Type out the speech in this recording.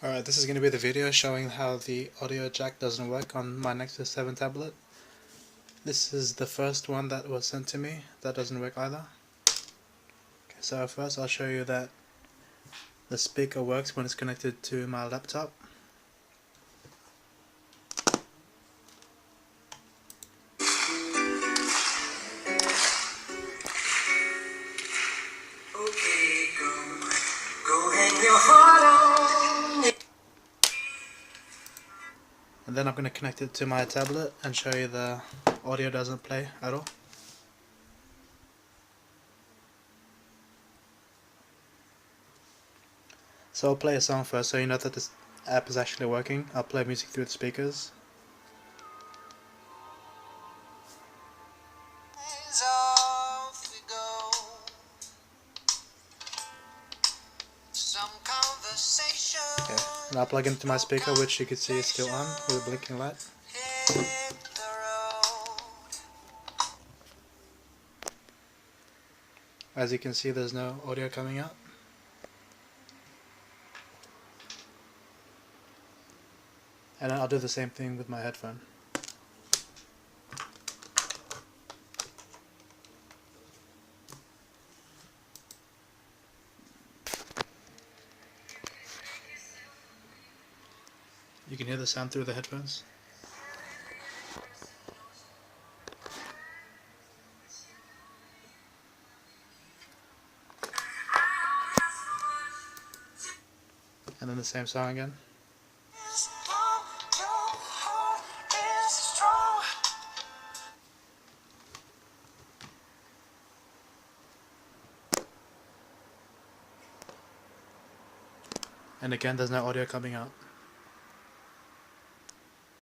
Alright, this is going to be the video showing how the audio jack doesn't work on my Nexus 7 tablet. This is the first one that was sent to me that doesn't work either. Okay, so first I'll show you that the speaker works when it's connected to my laptop. Okay, go hang your heart on. And then I'm going to connect it to my tablet and show you the audio doesn't play at all. So I'll play a song first so you know that this app is actually working. I'll play music through the speakers. Okay, and I'll plug into my speaker, which you can see is still on with a blinking light. As you can see, there's no audio coming out. And I'll do the same thing with my headphone. You can hear the sound through the headphones. And then the same song again. And again, there's no audio coming out.